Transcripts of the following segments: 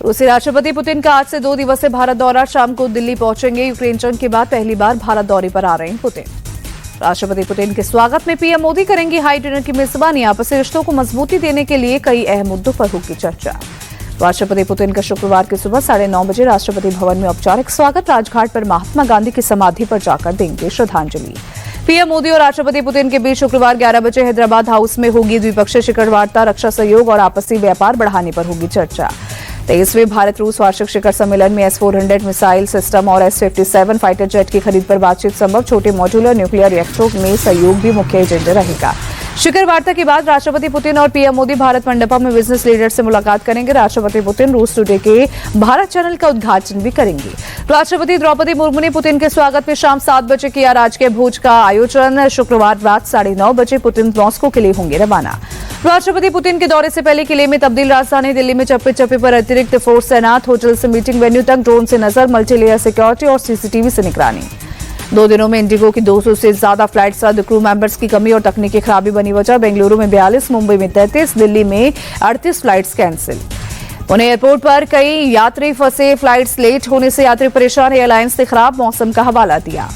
रूसी राष्ट्रपति पुतिन का आज से 2 दिवसीय भारत दौरा, शाम को दिल्ली पहुंचेंगे। यूक्रेन जंग के बाद पहली बार भारत दौरे पर आ रहे हैं पुतिन। राष्ट्रपति पुतिन के स्वागत में पीएम मोदी करेंगे हाई डिनर की मेजबानी। आपसी रिश्तों को मजबूती देने के लिए कई अहम मुद्दों पर होगी चर्चा। राष्ट्रपति पुतिन का शुक्रवार की सुबह 9:30 बजे राष्ट्रपति भवन में औपचारिक स्वागत। राजघाट पर महात्मा गांधी की समाधि पर जाकर देंगे श्रद्धांजलि। पीएम मोदी और राष्ट्रपति पुतिन के बीच शुक्रवार 11 बजे हैदराबाद हाउस में होगी द्विपक्षीय शिखर वार्ता। रक्षा सहयोग और आपसी व्यापार बढ़ाने पर होगी चर्चा। 23वें भारत रूस वार्षिक शिखर सम्मेलन में S-400 मिसाइल सिस्टम और S-57 फाइटर जेट की खरीद पर बातचीत संभव। छोटे मॉड्यूलर न्यूक्लियर रिएक्टरों में सहयोग भी मुख्य एजेंडा रहेगा। शिखर वार्ता के बाद राष्ट्रपति पुतिन और पीएम मोदी भारत मंडपम में बिजनेस लीडर से मुलाकात करेंगे। राष्ट्रपति पुतिन रूस टुडे के भारत चैनल का उद्घाटन भी करेंगे। राष्ट्रपति द्रौपदी मुर्मू ने पुतिन के स्वागत में शाम 7 बजे किया राजकीय भोज का आयोजन। शुक्रवार रात 9:30 बजे पुतिन मॉस्को के लिए होंगे रवाना। राष्ट्रपति पुतिन के दौरे से पहले किले में तब्दील राजधानी दिल्ली में चप्पे चप्पे पर अतिरिक्त फोर्स तैनात। होटल से मीटिंग वेन्यू तक ड्रोन से नजर, मल्टीलेयर सिक्योरिटी और सीसीटीवी से निगरानी। 2 दिनों में इंडिगो की 200 से ज्यादा फ्लाइट्स रद्द। क्रू मेंबर्स की कमी और तकनीकी खराबी बनी वजह। बेंगलुरु में 42, मुंबई में 33, दिल्ली में 38 फ्लाइट्स कैंसिल। पुणे एयरपोर्ट पर कई यात्री फंसे। फ्लाइट्स लेट होने से यात्री परेशान। एयरलाइंस ने खराब मौसम का हवाला दिया।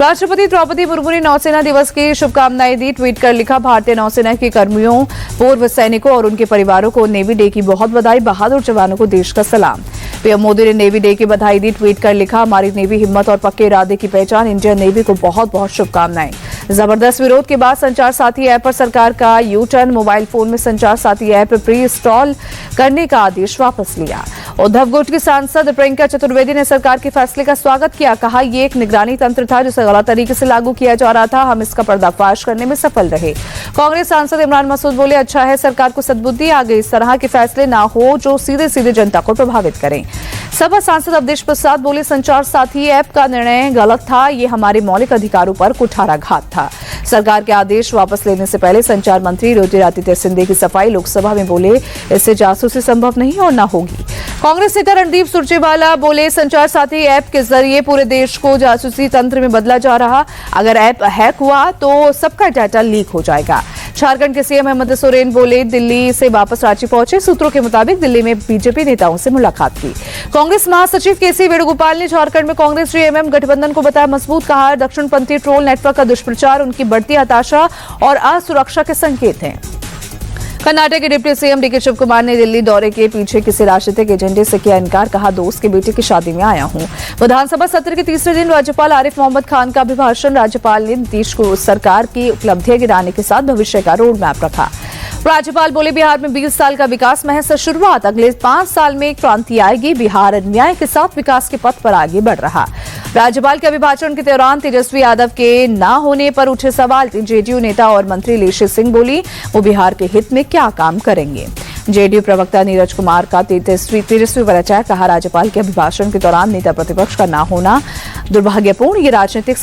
राष्ट्रपति द्रौपदी मुर्मू ने नौसेना दिवस की शुभकामनाएं दी। ट्वीट कर लिखा, भारतीय नौसेना के कर्मियों, पूर्व सैनिकों और उनके परिवारों को नेवी डे की बहुत बधाई। बहादुर जवानों को देश का सलाम। पीएम मोदी ने नेवी डे की बधाई दी। ट्वीट कर लिखा, हमारी नेवी हिम्मत और पक्के इरादे की पहचान। इंडियन नेवी को बहुत बहुत शुभकामनाएं। जबरदस्त विरोध के बाद संचार साथी ऐप पर सरकार का यू टर्न। मोबाइल फोन में संचार साथी ऐप प्री इंस्टॉल करने का आदेश वापस लिया। उद्धव गुट की सांसद प्रियंका चतुर्वेदी ने सरकार के फैसले का स्वागत किया। कहा, ये एक निगरानी तंत्र था जिसे गलत तरीके से लागू किया जा रहा था। हम इसका पर्दाफाश करने में सफल रहे। कांग्रेस सांसद इमरान मसूद बोले, अच्छा है सरकार को सद्बुद्धि आ गई। इस तरह के फैसले ना हो जो सीधे सीधे जनता को प्रभावित करें। सपा सांसद अवधेश प्रसाद बोले, संचार साथी ऐप का निर्णय गलत था। ये हमारे मौलिक अधिकारों पर कुठाराघात था। सरकार के आदेश वापस लेने से पहले संचार मंत्री ज्योतिरादित्य सिंधिया की सफाई। लोकसभा में बोले, इससे जासूसी संभव नहीं और न होगी। कांग्रेस नेता रणदीप सुरजेवाला बोले, संचार साथी ऐप के जरिए पूरे देश को जासूसी तंत्र में बदला जा रहा। अगर ऐप हैक हुआ तो सबका डाटा लीक हो जाएगा। झारखंड के सीएम हेमंत सोरेन बोले, दिल्ली से वापस रांची पहुंचे। सूत्रों के मुताबिक दिल्ली में बीजेपी नेताओं से मुलाकात की। कांग्रेस महासचिव केसी वेणुगोपाल ने झारखंड में कांग्रेस जेएमएम गठबंधन को बताया मजबूत। कहा, दक्षिणपंथी ट्रोल नेटवर्क का दुष्प्रचार उनकी बढ़ती हताशा और असुरक्षा के संकेत हैं। कर्नाटक के deputy CM DK Shivakumar ने दिल्ली दौरे के पीछे किसी राजनीतिक एजेंडे से किया इनकार। कहा, दोस्त के बेटे की शादी में आया हूं। विधानसभा सत्र के तीसरे दिन राज्यपाल आरिफ मोहम्मद खान का अभिभाषण। राज्यपाल ने नीतीश को सरकार की उपलब्धियां गिनाने के साथ भविष्य का रोड मैप रखा। राज्यपाल बोले, बिहार में 20 साल का विकास महज शुरुआत। अगले 5 साल में एक क्रांति आएगी। बिहार न्याय के साथ विकास के पथ पर आगे बढ़ रहा। राज्यपाल के अभिभाषण के दौरान तेजस्वी यादव के न होने पर उठे सवाल। जेडीयू नेता और मंत्री लेशी सिंह बोली, वो बिहार के हित में क्या काम करेंगे। जेडीयू प्रवक्ता नीरज कुमार का तेजस्वी परिचय। कहा, राज्यपाल के अभिभाषण के दौरान नेता प्रतिपक्ष का न होना दुर्भाग्यपूर्ण, ये राजनीतिक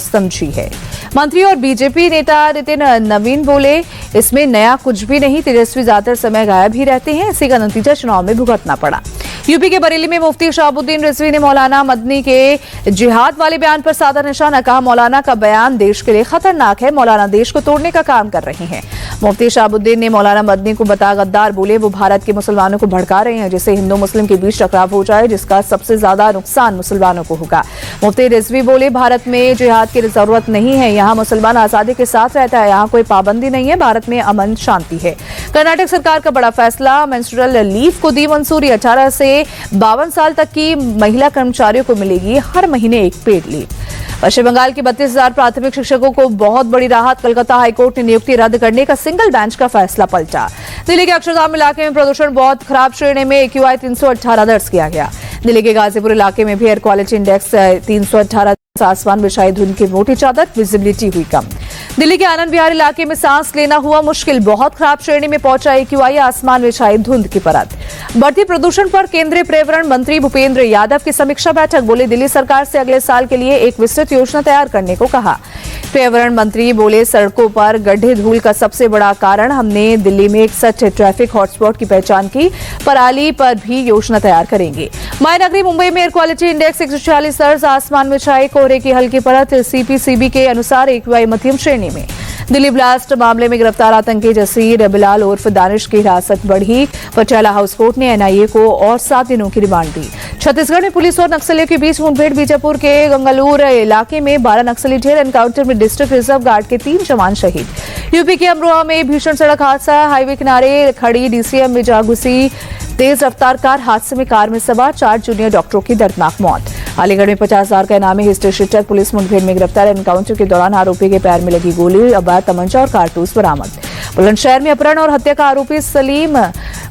समझी है। मंत्री और बीजेपी नेता नितिन नवीन बोले, इसमें नया कुछ भी नहीं। तेजस्वी ज्यादातर समय गायब ही रहते हैं। इसी का नतीजा चुनाव में भुगतना पड़ा। यूपी के बरेली में मुफ्ती शहाबुद्दीन रिजवी ने मौलाना मदनी के जिहाद वाले बयान पर साधा निशाना। कहा, मौलाना का बयान देश के लिए खतरनाक है। मौलाना देश को तोड़ने का काम कर रहे हैं। मुफ्ती शहाबुद्दीन ने मौलाना मदनी को बताया गद्दार। बोले, वो भारत के मुसलमानों को भड़का रहे हैं, जिससे हिंदू मुस्लिम के बीच टकराव हो जाए, जिसका सबसे ज्यादा नुकसान मुसलमानों को होगा। मुफ्ती रिजवी बोले, भारत में जिहाद की जरूरत नहीं है। यहाँ मुसलमान आजादी के साथ रहता है। यहाँ कोई पाबंदी नहीं है। भारत में अमन शांति है। कर्नाटक सरकार का बड़ा फैसला, मेंस्ट्रुअल लीव को दी मंजूरी। 18 से 52 साल तक की महिला कर्मचारियों को मिलेगी हर महीने एक पेड लीव। पश्चिम बंगाल के 32,000 प्राथमिक शिक्षकों को बहुत बड़ी राहत। कलकत्ता हाईकोर्ट ने नियुक्ति रद्द करने का सिंगल बेंच का फैसला पलटा। दिल्ली के अक्षरधाम इलाके में प्रदूषण बहुत खराब श्रेणी में AQI 318 दर्ज किया गया। दिल्ली के गाजीपुर इलाके में भी एयर क्वालिटी इंडेक्स 318। आसमान बिछाई धुंध की मोटी चादर, विजिबिलिटी हुई कम। दिल्ली के आनंद विहार इलाके में सांस लेना हुआ मुश्किल। बहुत खराब श्रेणी में पहुंचा AQI, आसमान बिछाई धुंध की परत। बढ़ती प्रदूषण पर केंद्रीय पर्यावरण मंत्री भूपेंद्र यादव की समीक्षा बैठक। बोले, दिल्ली सरकार से अगले साल के लिए एक विस्तृत योजना तैयार करने को कहा। पर्यावरण मंत्री बोले, सड़कों पर गड्ढे धूल का सबसे बड़ा कारण। हमने दिल्ली में 61 ट्रैफिक हॉटस्पॉट की पहचान की। पराली पर भी योजना तैयार करेंगे। मायनगरी मुंबई में एयर क्वालिटी इंडेक्स 146 दर्ज। आसमान में छाई कोहरे की हल्की परत। CPCB के अनुसार AQI मध्यम श्रेणी में। दिल्ली ब्लास्ट मामले में गिरफ्तार आतंकी जसीर बिलाल उर्फ दानिश की हिरासत बढ़ी। पटियाला हाउस कोर्ट ने एनआईए को और 7 दिनों की रिमांड दी। छत्तीसगढ़ में पुलिस और नक्सलियों के बीच मुठभेड़। बीजापुर के गंगालूर इलाके में 12 नक्सली ढेर एनकाउंटर में डिस्ट्रिक्ट रिजर्व गार्ड के 3 जवान शहीद। यूपी के अमरोहा में भीषण सड़क हादसा। हाईवे किनारे खड़ी डीसीएम में जा घुसी तेज रफ्तार कार। हादसे में कार में सवार 4 जूनियर डॉक्टरों की दर्दनाक मौत। अलीगढ़ में 50,000 का इनामी हिस्ट्री शीटर पुलिस मुठभेड़ में गिरफ्तार। एनकाउंटर के दौरान आरोपी के पैर में लगी गोली, अवैध तमंचा और कारतूस बरामद। बुलंदशहर में अपहरण और हत्या का आरोपी सलीम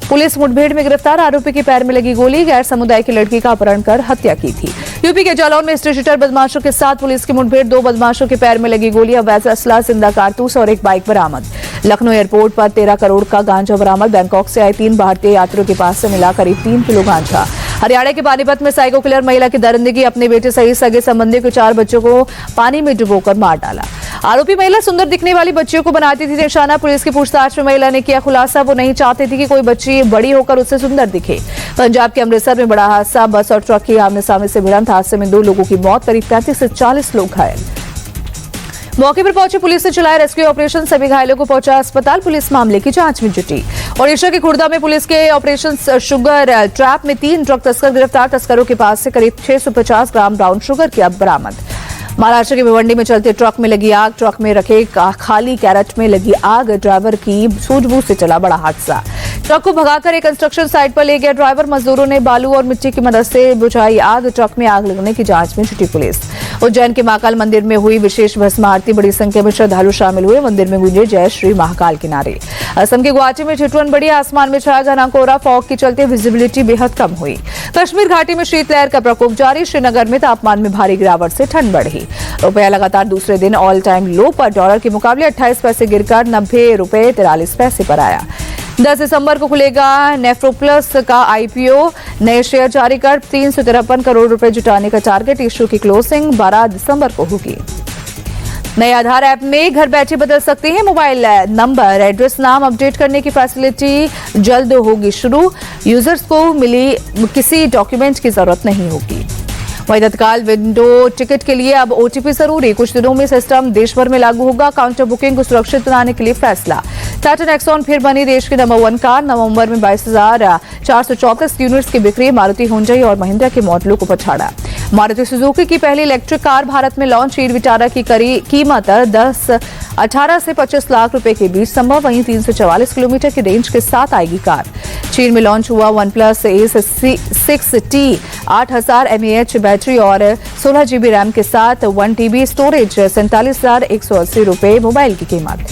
पुलिस मुठभेड़ में गिरफ्तार। आरोपी के पैर में लगी गोली, गैर समुदाय की लड़की का अपहरण कर हत्या की थी। यूपी के जालौन में हिस्ट्री शीटर बदमाशों के साथ पुलिस की मुठभेड़। 2 बदमाशों के पैर में लगी गोली, अवैध असला, जिंदा कारतूस और एक बाइक बरामद। लखनऊ एयरपोर्ट पर 13 करोड़ का गांजा बरामद। बैंकॉक से आए 3 भारतीय यात्रियों के पास से मिला करीब 3 किलो गांजा। हरियाणा के पानीपत में साइको किलर महिला की दरिंदगी। अपने बेटे सहित सगे संबंधी के 4 बच्चों को पानी में डुबोकर मार डाला। आरोपी महिला सुंदर दिखने वाली बच्चियों को बनाती थी निशाना। पुलिस की पूछताछ में महिला ने किया खुलासा, वो नहीं चाहती थी कि कोई बच्ची बड़ी होकर उससे सुंदर दिखे। पंजाब के अमृतसर में बड़ा हादसा। बस और ट्रक की आमने सामने से भिड़ंत। हादसे में 2 लोगों की मौत, करीब 35 से 40 लोग घायल। मौके पर पहुंची पुलिस ने चलाया रेस्क्यू ऑपरेशन। सभी घायलों को पहुंचा अस्पताल। पुलिस मामले की जांच में जुटी। ओडिशा के खुर्दा में पुलिस के ऑपरेशन शुगर ट्रैप में 3 ड्रग तस्कर गिरफ्तार। तस्करों के पास से करीब 650 ग्राम ब्राउन शुगर किया बरामद। महाराष्ट्र के भिवंडी में चलते ट्रक में लगी आग। ट्रक में रखे खाली कैरेट में लगी आग। ड्राइवर की सूझबूझ से चला बड़ा हादसा। ट्रक को भगाकर एक कंस्ट्रक्शन साइट पर ले गया ड्राइवर। मजदूरों ने बालू और मिट्टी की मदद से बुझाई आग। ट्रक में आग लगने की जांच में जुटी पुलिस। उज्जैन के महाकाल मंदिर में हुई विशेष भस्म आरती। बड़ी संख्या में श्रद्धालु शामिल हुए। मंदिर में गूंजे जय श्री महाकाल के नारे। असम के गुवाहाटी में ठिठुरन बढ़ी। आसमान में छाया घना कोहरा। फॉग के चलते विजिबिलिटी बेहद कम हुई। कश्मीर घाटी में शीतलहर का प्रकोप जारी। श्रीनगर में तापमान में भारी गिरावट से ठंड बढ़ी। रुपया लगातार दूसरे दिन ऑल टाइम लो पर। डॉलर के मुकाबले 28 पैसे गिरकर 90 रुपये 43 पैसे पर आया। 10 दिसंबर को खुलेगा नेफ्रोप्लस का आईपीओ। नए शेयर जारी कर 353 करोड़ रुपए जुटाने का टारगेट। इश्यू की क्लोजिंग 12 दिसंबर को होगी। नए आधार ऐप में घर बैठे बदल सकते हैं मोबाइल नंबर, एड्रेस, नाम अपडेट करने की फैसिलिटी जल्द होगी शुरू। यूजर्स को मिली किसी डॉक्यूमेंट की जरूरत नहीं होगी। वहीं तत्काल विंडो टिकट के लिए अब ओटीपी जरूरी। कुछ दिनों में सिस्टम देश भर में लागू होगा। काउंटर बुकिंग को सुरक्षित बनाने के लिए फैसला। टाटा नेक्सॉन फिर बनी देश की नंबर 1 कार। नवंबर में 22,434 यूनिट्स की बिक्री। मारुति, हुंडई और महिंद्रा के मॉडलों को पछाड़ा। मारुति सुजुकी की पहली इलेक्ट्रिक कार भारत में लॉन्च। ईड विटारा की कीमत 18 से 25 लाख रुपए के बीच संभव। वहीं 344 किलोमीटर की रेंज के साथ आएगी कार। चीन में लॉन्च हुआ OnePlus Ace 6T 8000 mAh battery और 16 GB रैम के साथ 1 TB स्टोरेज। 47,180 रुपए मोबाइल की कीमत।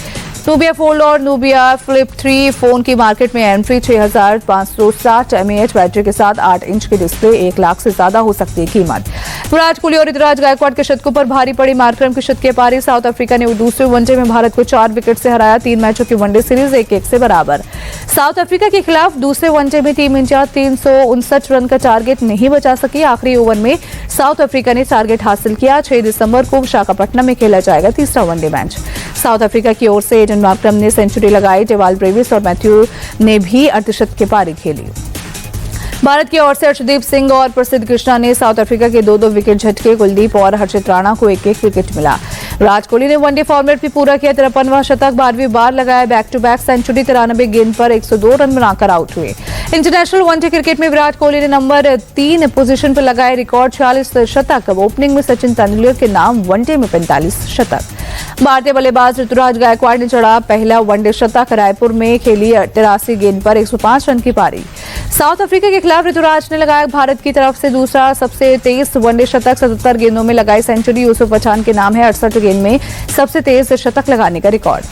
नूबिया फोल्ड और नूबिया फ्लिप 3 फोन की मार्केट में एंट्री। 6,560 mAh बैटरी के साथ 8 इंच की डिस्प्ले। 1 लाख से ज्यादा हो सकती है कीमत। विराट कोहली और ऋतुराज गायकवाड़ के शतकों पर भारी पड़ी मार्करम की शतकीय पारी। साउथ अफ्रीका ने दूसरे वनडे में भारत को 4 विकेट से हराया। 3 मैचों की वनडे सीरीज 1-1 से बराबर। साउथ अफ्रीका के खिलाफ दूसरे वनडे में टीम इंडिया 359 रन का टारगेट नहीं बचा सकी। आखिरी ओवर में साउथ अफ्रीका ने टारगेट हासिल किया। 6 दिसंबर को विशाखापट्टनम में खेला जाएगा तीसरा वनडे मैच। साउथ अफ्रीका की ओर से एडन मार्करम ने सेंचुरी लगाई। डेवाल ब्रेविस और मैथ्यू ने भी अर्धशतक की पारी खेली। भारत की ओर से अर्शदीप सिंह और प्रसिद्ध कृष्णा ने साउथ अफ्रीका के 2-2 विकेट झटके। कुलदीप और हर्षित राणा को 1-1 विकेट मिला। विराट कोहली ने वनडे फॉर्मेट भी पूरा किया। 53वां शतक 12वीं बार लगाया। Back to back century. 93 गेंद पर 102 रन बनाकर आउट हुए। इंटरनेशनल वनडे क्रिकेट में विराट कोहली ने नंबर 3 पोजीशन पर लगाए रिकॉर्ड 46 शतक। ओपनिंग में सचिन तेंदुलकर के नाम वनडे में 45 शतक। भारतीय बल्लेबाज ऋतुराज गायकवाड़ ने चढ़ा पहला वनडे शतक। रायपुर में खेली 83 गेंद पर 105 रन की पारी। साउथ अफ्रीका के खिलाफ ऋतुराज ने लगाया भारत की तरफ से दूसरा सबसे तेज वनडे शतक। 77 गेंदों में लगाई सेंचुरी। यूसुफ पठान के नाम है 68 गेंद में सबसे तेज शतक लगाने का रिकॉर्ड।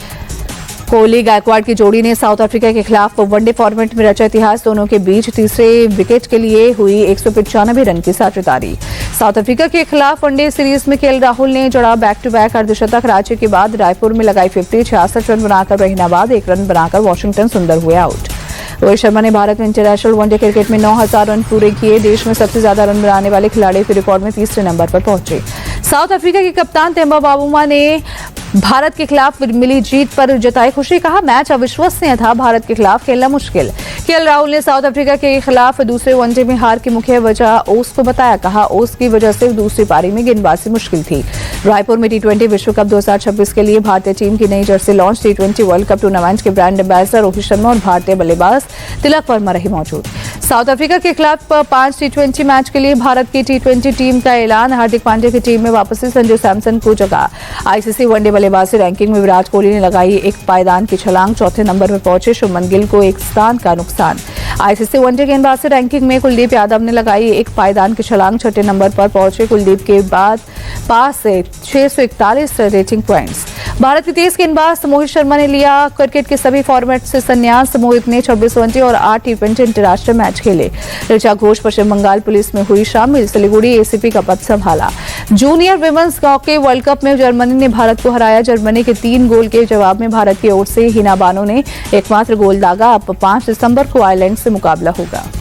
कोहली गायकवाड़ की जोड़ी ने साउथ अफ्रीका के खिलाफ वनडे फॉर्मेट में रचा इतिहास। दोनों के बीच तीसरे विकेट के लिए हुई 195 रन की साझेदारी। साउथ अफ्रीका के खिलाफ वनडे सीरीज में केएल राहुल ने जड़ा बैक टू बैक अर्धशतक। राज्य के बाद रायपुर में लगाई 50। 66 रन बनाकर रहीनाबाद 1 रन बनाकर वॉशिंगटन सुंदर हुए आउट। रोहित शर्मा ने भारत में इंटरनेशनल वनडे क्रिकेट में 9,000 रन पूरे किए। देश में सबसे ज्यादा रन बनाने वाले खिलाड़ी के रिकॉर्ड में तीसरे नंबर पर पहुंचे। साउथ अफ्रीका के कप्तान तेम्बा बावुमा ने भारत के खिलाफ मिली जीत पर जताई खुशी। कहा, मैच अविश्वसनीय था। भारत के खिलाफ खेलना मुश्किल। केएल राहुल ने साउथ अफ्रीका के खिलाफ दूसरे वनडे में हार की मुख्य वजह ओस को बताया। कहा, ओस की वजह से दूसरी पारी में गेंदबाजी मुश्किल थी। रायपुर में टी20 विश्व कप 2026 के लिए भारतीय टीम की नई जर्सी लॉन्च। टी20 वर्ल्ड कप टूर्नामेंट के ब्रांड एम्बेसडर रोहित शर्मा और भारतीय बल्लेबाज तिलक वर्मा रहे मौजूद। साउथ अफ्रीका के खिलाफ 5 टी20 मैच के लिए भारत की टी20 टीम का ऐलान। हार्दिक पांड्या की टीम में वापसी, संजू सैमसन को जगह। आईसीसी वनडे बल्लेबाजी रैंकिंग में विराट कोहली ने लगाई एक पायदान की छलांग, चौथे नंबर पर पहुंचे। शुभमन गिल को एक स्थान का नुकसान। आईसीसी वनडे गेंदबाजी रैंकिंग में कुलदीप यादव ने लगाई एक पायदान की छलांग, छठे नंबर पर पहुंचे। कुलदीप के बाद पास से 641 रेटिंग पॉइंट्स। भारत के तेज गेंदबाज मोहित शर्मा ने लिया क्रिकेट के सभी फॉर्मेट से संन्यास। मोहित ने 26 वनडे और 8 टी20 अंतर्राष्ट्रीय मैच खेले। ऋचा घोष पश्चिम बंगाल पुलिस में हुई शामिल, सिलीगुड़ी एसीपी का पद संभाला। Junior women's hockey world cup में जर्मनी ने भारत को हराया। जर्मनी के 3 गोल के जवाब में भारत की ओर से हिना बानो ने एकमात्र गोल दागा। अब 5 दिसंबर को आयरलैंड से मुकाबला होगा।